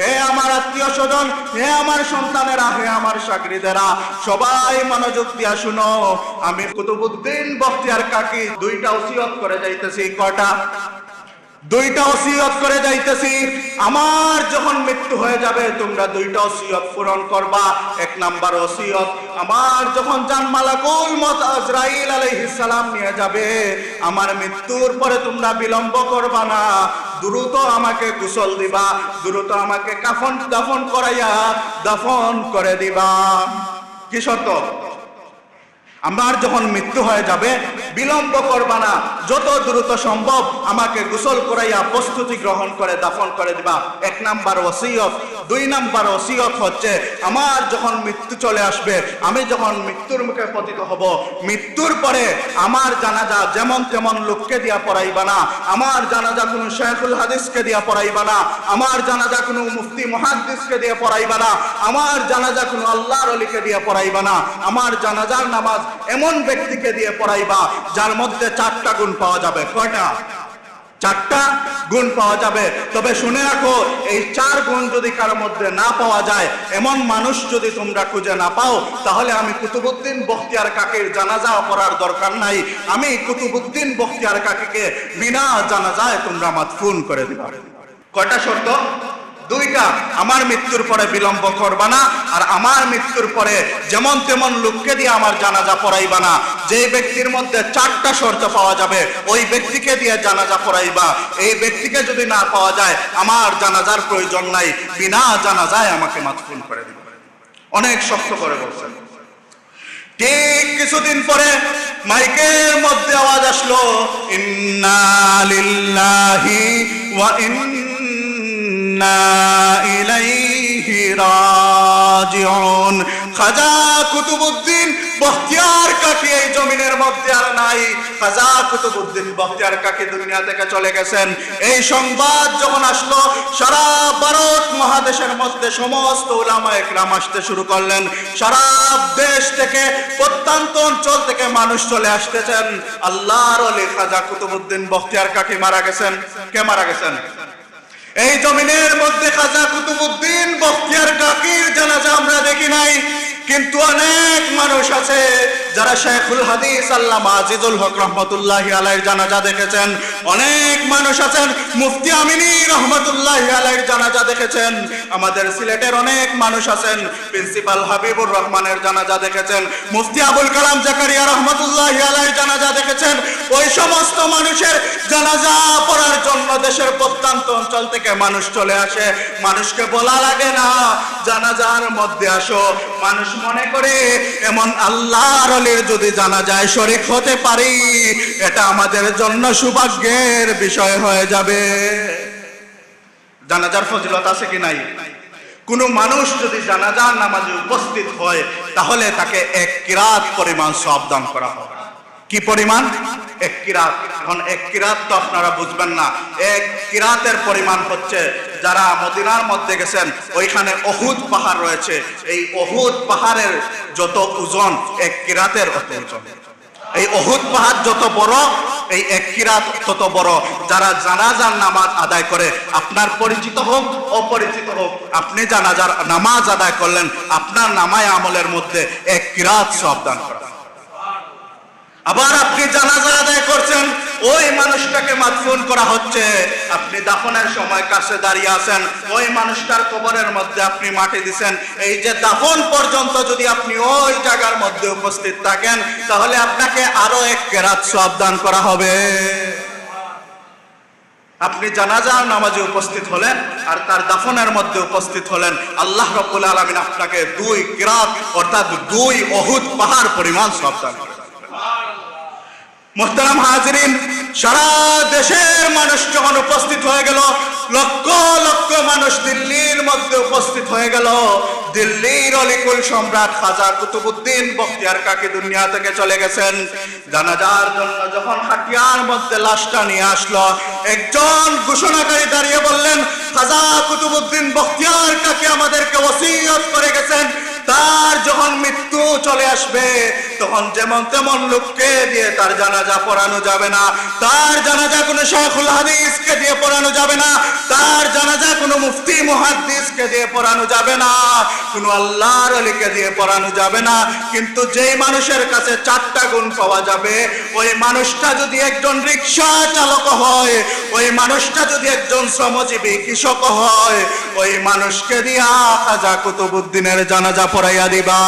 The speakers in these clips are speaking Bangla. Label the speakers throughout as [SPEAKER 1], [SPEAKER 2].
[SPEAKER 1] হে আমার আত্মীয় স্বজন, হে আমার সন্তানেরা, হে আমার শাগরিদেরা, সবাই মনোযোগ দিয়া শুনো। আমি কুতুবউদ্দিন বখতিয়ার কাকি দুইটা ওসিয়ত করে যাইতেছি। কয়টা? দুইটা ওসিয়ত করে যাইতেছি। আমার যখন মৃত্যু হয়ে যাবে তোমরা দুইটা ওসিয়ত পূরণ করবা। এক নাম্বার ওসিয়ত, আমার যখন জান মালাকুল মউত আজরাইল আলাইহিস সালাম নিয়ে যাবে, আমার মৃত্যুর পরে তোমরা বিলম্ব করবা না, দ্রুত আমাকে গোসল দিবা, দ্রুত আমাকে কাফন দাফন করাইয়া দাফন করে দিবা। কি শর্ত? আমার যখন মৃত্যু হয়ে যাবে বিলম্ব করবা না, যত দ্রুত সম্ভব আমাকে গোসল করাইয়া প্রস্তুতি গ্রহণ করে দাফন করে দিবা। এক নাম্বার ওসিয়ত। দুই নাম্বার ওসিয়ত হচ্ছে, আমার যখন মৃত্যু চলে আসবে, আমি যখন মৃত্যুর মুখে পতিত হব, মৃত্যুর পরে আমার জানাজা যেমন তেমন লোককে দিয়া পড়াইবা না, আমার জানাজা কোনো শেখুল হাদিসকে দিয়া পড়াইবা না, আমার জানাজা কোনো মুফতি মুহাদ্দিসকে দিয়ে পড়াইবা না, আমার জানাজা কোনো আল্লাহর ওলিকে দিয়ে পড়াইবা না, আমার জানাজার নামাজ এমন ব্যক্তিকে দিয়ে পড়াইবা যার মধ্যে 4টা গুণ পাওয়া যাবে। কয়টা? 4টা গুণ পাওয়া যাবে। তবে শুনে রাখো, এই 4 গুণ যদি কারো মধ্যে না পাওয়া যায়, এমন মানুষ যদি তোমরা খুঁজে না পাও, তাহলে আমি কুতুবউদ্দিন বখতিয়ার কাকির জানাজা পড়ার দরকার নাই। আমি কুতুবউদ্দিন বখতিয়ার কাকিকে বিনা জানাজায় তোমরা মাদফুন করে দিবা। কয়টা শর্ত? দুইটা। আমার মৃত্যুর পরে বিলম্ব করবা না, আর আমার মৃত্যুর পরে যেমন তেমন লোককে দিয়ে আমার জানাজা পড়াইবা না। যে ব্যক্তির মধ্যে 4টা শর্ত পাওয়া যাবে ওই ব্যক্তিকে দিয়ে জানাজা পড়াইবা। এই ব্যক্তিকে যদি না পাওয়া যায়, আমার জানাজার প্রয়োজন নাই, বিনা জানাজায় আমাকে মাদফুন করে দিবা। অনেক শক্ত করে বলছেন। ঠিক কিছুদিন পরে মাইকের মধ্যে আওয়াজ আসলো, ইন্না লিল্লাহি ওয়া ইন্না ইলাইহি রাজিউন। খাজা কুতুবউদ্দিন বখতিয়ার কাকি এই জমিনের মধ্যে আর নাই। খাজা কুতুবউদ্দিন বখতিয়ার কাকি দুনিয়া থেকে চলে গেছেন। এই সংবাদ যখন আসলো, সারা ভারত মহাদেশের মধ্যে সমস্ত উলামায়ে কেরাম আসতে শুরু করলেন। সারা দেশ থেকে, প্রত্যন্ত অঞ্চল থেকে মানুষ চলে আসতেছেন। আল্লাহর ওলি খাজা কুতুবউদ্দিন বখতিয়ার কাকি মারা গেছেন। কে মারা গেছেন? এই জমিনের মধ্যে খাজা কুতুবউদ্দিন বখতিয়ার কাকির জানাজা আমরা দেখি নাই, কিন্তু অনেক মানুষ আছে যারা শেখুল হাদিস আল্লামা আজিজুল হক রহমতুল্লাহি আলাইহির জানাজা দেখেছেন। অনেক মানুষ আছেন মুফতি আমিনী রহমতুল্লাহি আলাইহির জানাজা দেখেছেন। আমাদের সিলেটের অনেক মানুষ আছেন প্রিন্সিপাল হাবিবুর রহমানের জানাজা দেখেছেন। মুফতি আবুল কালাম জাকারিয়া রহমতুল্লাহি আলাইহির জানাজা দেখেছেন। ওই সমস্ত মানুষের জানাজা পড়ার জন্য দেশের প্রত্যন্ত অঞ্চল থেকে মানুষ চলে আসে। মানুষকে বলা লাগে না জানাজার মধ্যে আসো। মানুষ মনে করে এমন আল্লাহর ওলির যদি জানাজায় শরীক হতে পারি, এটা আমাদের জন্য সৌভাগ্যের বিষয় হয়ে যাবে। জানাজার ফজিলত আছে কি নাই? কোন মানুষ যদি জানাজার নামাজে উপস্থিত হয়, তাহলে তাকে 1 কিরাত পরিমাণ সওয়াব দান করা হবে। কি পরিমাণ? 1 কিরাত। এখন 1 কিরাত তো আপনারা বুঝবেন না। 1 কিরাতের পরিমাণ হচ্ছে, যারা মদিনার মধ্যে গেছেন, ওইখানে উহুদ পাহাড় রয়েছে। এই উহুদ পাহাড়ের যত ওজন, 1 কিরাতের অত ওজন। এই উহুদ পাহাড় যত বড়, এই 1 কিরাত তত বড়। যারা জানাজার নামাজ আদায় করে, আপনার পরিচিত হোক অপরিচিত হোক, আপনি জানাজার নামাজ আদায় করলেন, আপনার নামায় আমলের মধ্যে 1 কিরাত সওয়াব দান করা। আবার আপনি জানাজা আদায় করছেন, ওই মানুষটাকে মাদফুন করা হচ্ছে, আপনি দাফনের সময় কাছে দাঁড়িয়ে আছেন, ওই মানুষটার কবরের মধ্যে আপনি মাটি দিবেন। এই যে দাফন পর্যন্ত যদি আপনি ওই জায়গার মধ্যে উপস্থিত থাকেন, তাহলে আপনাকে আরো 1 কিরাত সওয়াব দান করা হবে। আপনি জানাজার নামাজে উপস্থিত হলেন আর তার দাফনের মধ্যে উপস্থিত হলেন, আল্লাহ রাব্বুল আলামিন আপনাকে 2 কিরাত অর্থাৎ 2 উহুদ পাহাড় পরিমাণ সওয়াব দান করবেন। মুহতারাম হাজিরিন, সারা দেশের মানুষ যখন উপস্থিত হয়ে গেল, লক্ষ লক্ষ মানুষ দিল্লির মধ্যে উপস্থিত হয়ে গেল। দিল্লির অলিকুল সম্রাট খাজা কুতুবউদ্দিন বখতিয়ার কাকি দুনিয়া থেকে চলে গেছেন। জানাজার জন্য যখন খাটিয়ার মধ্যে লাশটা নিয়ে আসলো, একজন ঘোষণাকারী দাঁড়িয়ে বললেন, খাজা কুতুবউদ্দিন বখতিয়ার কাকি আমাদেরকে ওসিয়ত করে গেছেন, তার যখন মৃত্যু চলে আসবে তখন যেমন তেমন লোককে দিয়ে তার জানাজা পড়ানো যাবে না, তার জানাজা কোনো শাইখুল হাদিসকে দিয়ে পড়ানো যাবে না, তার জানাজা কোনো মুফতি মুহাদ্দিসকে দিয়ে পড়ানো যাবে না, কোনো আল্লাহর ওলিকে দিয়ে পড়ানো যাবে না। কিন্তু যেই মানুষের কাছে 4টা গুণ পাওয়া যাবে, ওই মানুষটা যদি একজন রিকশা চালক হয়, ওই মানুষটা যদি একজন শ্রমজীবী কৃষক হয়, ওই মানুষকে দিয়া খাজা কুতুবউদ্দিনের জানাজা পড়াইয়া দিবা।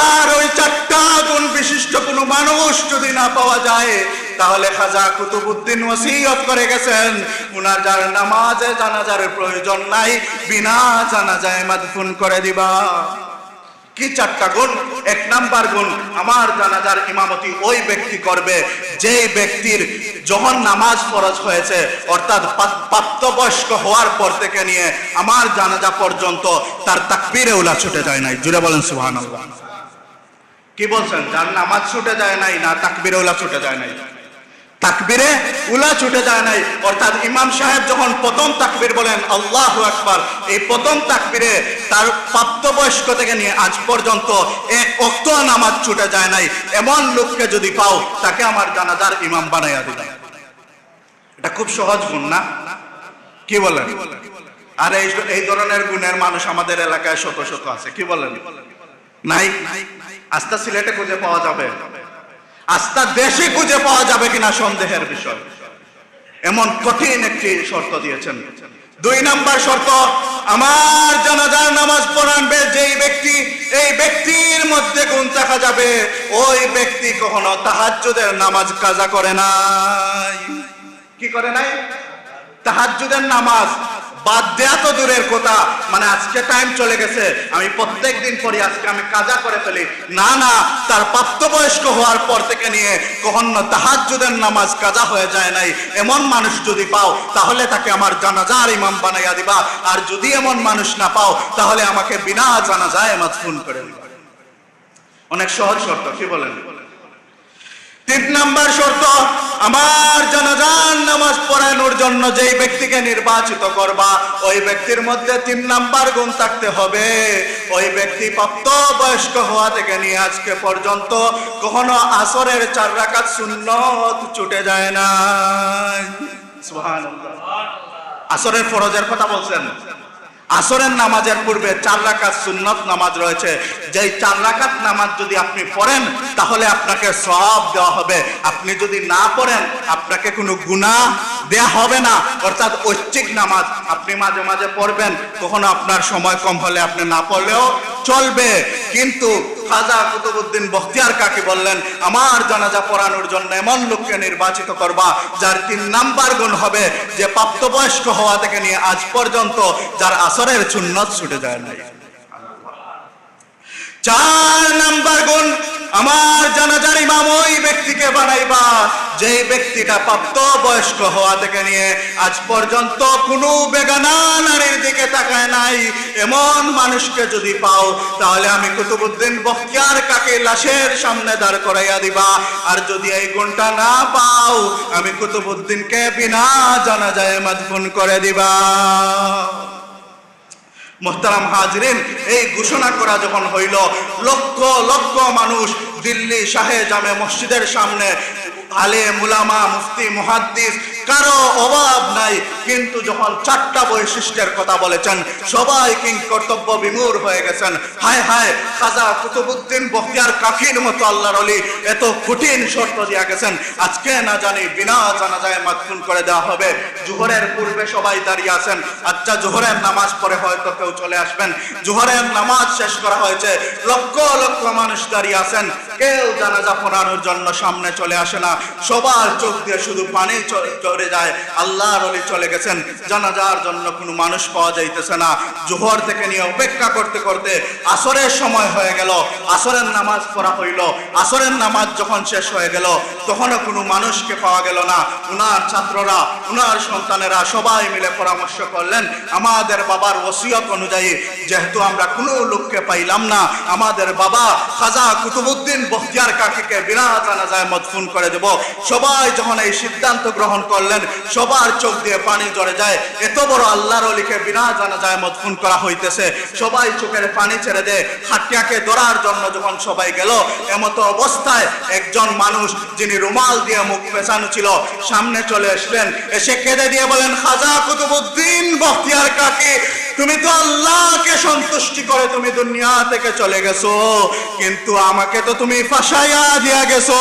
[SPEAKER 1] আর ওই 4টা গুণ বিশিষ্ট কোনো মানুষ যদি না পাওয়া যায়, তাহলে খাজা কুতুবউদ্দিন ওসিয়ত করে গেছেন উনার যার নামাজে জানাজার প্রয়োজন নাই, বিনা জানাজায় মাদফুন করে দিবা। কি 4টা গুণ? 1 নাম্বার গুণ, আমার জানাজার ইমামতি ওই ব্যক্তি করবে যেই ব্যক্তির যখন নামাজ ফরজ হয়েছে, অর্থাৎ প্রাপ্তবয়স্ক হওয়ার পর থেকে নিয়ে আমার জানাজা পর্যন্ত তার তাকবীরে উলা ছুটে যায় নাই। জুড়ে বলেন সুবহানাল্লাহ। কি বলছেন? যার নামাজ ছুটে যায় নাই না তাকবীরে উলা ছুটে যায় নাই? তাকবীরে উলা ছুটে যায় নাই, অর্থাৎ ইমাম সাহেব যখন প্রথম তাকবীর বলেন আল্লাহু আকবার, এই প্রথম তাকবীরে তার প্রাপ্তবয়স্ক থেকে নিয়ে আজ পর্যন্ত 1 ওয়াক্ত নামাজ ছুটে যায় নাই, এমন লোককে যদি পাও তাকে আমার জানাজার ইমাম বানাইয়া দিবে। এটা খুব সহজ গুণ না? কি বলেন? আর এই ধরনের গুণের মানুষ আমাদের এলাকায় শত শত আছে। কি বলেন? নাই? আস্থা সিলেটে খুঁজে পাওয়া যাবে, আস্থা দেশে খুঁজে পাওয়া যাবে কিনা সন্দেহের বিষয়। এমন কঠিন একটি শর্ত দিয়েছেন। 2 নাম্বার শর্ত, আমার জানাজার নামাজ পড়াবে যেই ব্যক্তি, এই ব্যক্তির মধ্যে গুণ দেখা যাবে ওই ব্যক্তি কখনো তাহাজ্জুদের নামাজ কাজা করে নাই। কি করে নাই? তাহাজ্জুদের নামাজ বাদ দেয়া তো দূরের কথা, মানে আজকে টাইম চলে গেছে আমি প্রত্যেক দিন পড়ি, আজকে আমি কাজা করে ফেলি, না না, তার প্রাপ্তবয়স্ক হওয়ার পর থেকে নিয়ে কখনো তাহাজ্জুদের নামাজ কাজা হয়ে যায় নাই, এমন মানুষ যদি পাও তাহলে তাকে আমার জানাজার ইমাম বানাইয়া দিবা। আর যদি এমন মানুষ না পাও তাহলে আমাকে বিনা জানাজায় মাদফুন করে দিবা। অনেক সহজ শর্ত। কি বলেন? 3 নাম্বার শর্ত, আমার জানাজার নামাজ পড়ানোর জন্য যেই ব্যক্তিকে নির্বাচিত করবা, ওই ব্যক্তির মধ্যে 3 নাম্বার গুণ থাকতে হবে, ওই ব্যক্তি প্রাপ্তবয়স্ক হওয়া থেকে নিয়ে আজকে পর্যন্ত কখনো আসরের 4 রাকাত সুন্নত ছুটে যায় না। সুবহানাল্লাহ। আসরের ফরজের কথা বলছেন, আসরের নামাজের পূর্বে 4 রাকাত সুন্নত নামাজ রয়েছে, যেই 4 রাকাত নামাজ যদি আপনি পড়েন তাহলে আপনাকে সওয়াব দেওয়া হবে, আপনি যদি না পড়েন আপনাকে কোনো গুনাহ দেয়া হবে না। অর্থাৎ ঐচ্ছিক নামাজ আপনি মাঝে মাঝে পড়বেন, কখনো আপনার সময় কম হলে আপনি না পড়লেও চলবে। কিন্তু খাজা কুতুবউদ্দিন বখতিয়ার কাকি বললেন, আমার জানাজা পড়ানোর জন্য এমন লোককে নির্বাচিত করবা যার 3 নাম্বার গুণ হবে যে প্রাপ্তবয়স্ক হওয়া থেকে নিয়ে আজ পর্যন্ত যার আসরের সুন্নত ছুটে যায় নাই। 4 নাম্বার গুণ, আমার জানাজার ইমাম ওই ব্যক্তিকে বানাইবা যেই ব্যক্তিটা প্রাপ্তবয়স্ক হওয়া থেকে নিয়ে আজ পর্যন্ত কোনো বেগানা নারীর দিকে তাকায় নাই, এমন মানুষকে যদি পাও তাহলে আমি কুতুবউদ্দিন বখতিয়ার কাকে লাশের সামনে দাঁড় করাইয়া দিবা। আর যদি এই গুণটা না পাও আমি কুতুবউদ্দিনকে বিনা জানাজায় মাদফুন করে দিবা। মুহতারাম হাজরিন, এই ঘোষণা করা যখন হইল, লক্ষ লক্ষ মানুষ দিল্লি শাহে জামে মসজিদের সামনে, আলেম উলামা মুফতি মুহাদ্দিস কারো অভাব নাই, কিন্তু যখন 4টা বৈশিষ্ট্যের কথা বলেছেন সবাই কিং কর্তব্য বিমূঢ় হয়ে গেছেন। হায় হায়, খাজা কুতুবউদ্দিন বখতিয়ার কাকির মতো আল্লাহর ওলি এত কঠিন শর্ত দিয়া গেছেন, আজকে না জানি বিনা জানাজায় মাদফুন করে দেওয়া হবে। জোহরের পূর্বে সবাই দাঁড়িয়ে আছেন, আচ্ছা জোহরের নামাজ পড়ে হয়তো কেউ চলে আসবেন, জোহরের নামাজ শেষ করা হয়েছে, লক্ষ লক্ষ মানুষ দাঁড়িয়ে আছেন, কেউ জানাজা পড়ানোর জন্য সামনে চলে আসে না, সবার চোখ দিয়ে শুধু পানি চলে যায়। আল্লাহর ওলি চলে গেছেন, জানাজার জন্য কোনো মানুষ পাওয়া যাইতেছে না। জোহর থেকে নিয়ে অপেক্ষা করতে করতে আসরের সময় হয়ে গেল, আসরের নামাজ পড়া হইল, আসরের নামাজ যখন শেষ হয়ে গেল তখনও কোনো মানুষকে পাওয়া গেল না। উনার ছাত্ররা, উনার সন্তানেরা সবাই মিলে পরামর্শ করলেন, আমাদের বাবার ওসিয়ত অনুযায়ী যেহেতু আমরা কোনো লোককে পাইলাম না, আমাদের বাবা খাজা কুতুবউদ্দিন বখতিয়ার কাকীকে বিনা জানাজায় মদফুন করে দেব। সবাই যখন এই সিদ্ধান্ত গ্রহণ করলেন, সবার চোখ দিয়ে পানি ঝরে যায়। এত বড় আল্লাহর ওলিকে বিনা জানাজায় মদফুন করা হইতেছে, সবাই চোখের পানি ছেড়ে দেয়। খাটিয়াকে ধরার জন্য যখন সবাই গেল, এমত অবস্থায় একজন মানুষ যিনি রুমাল দিয়ে মুখ পেছানো ছিল সামনে চলে আসলেন, এসে কেঁদে দিয়ে বলেন, খাজা কুতুবউদ্দিন বখতিয়ার কাকী, তুমি তো আল্লাহকে সন্তুষ্টি করে তুমি দুনিয়া থেকে চলে গেছো, কিন্তু আমাকে তো তুমি ফাঁসাইয়া দিয়া গেছো।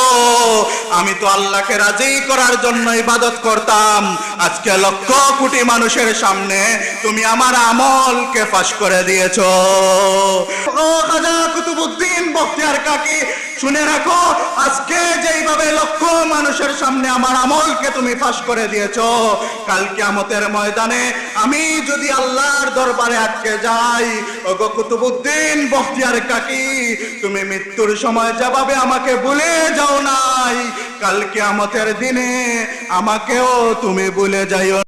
[SPEAKER 1] আমি তো আল্লাহকে রাজি করার জন্য ইবাদত করতাম, আজকে লক্ষ কোটি মানুষের সামনে তুমি আমার আমলকে ফাঁস করে দিয়েছো। ও খাজা কুতুবউদ্দিন বখতিয়ার কাকী, শুনে রাখো, আজকে যেইভাবে লক্ষ মানুষের সামনে আমার আমলকে তুমি ফাঁস করে দিয়েছো, কাল কিয়ামতের ময়দানে আমি যদি আল্লাহর দরবারে আটকে যাই, ওগো কুতুবউদ্দিন বখতিয়ার কাকী, তুমি মৃত্যুর সময় যেভাবে আমাকে ভুলে যাও নাই, কাল কিয়ামতের দিনে আমাকেও তুমি ভুলে যাইও।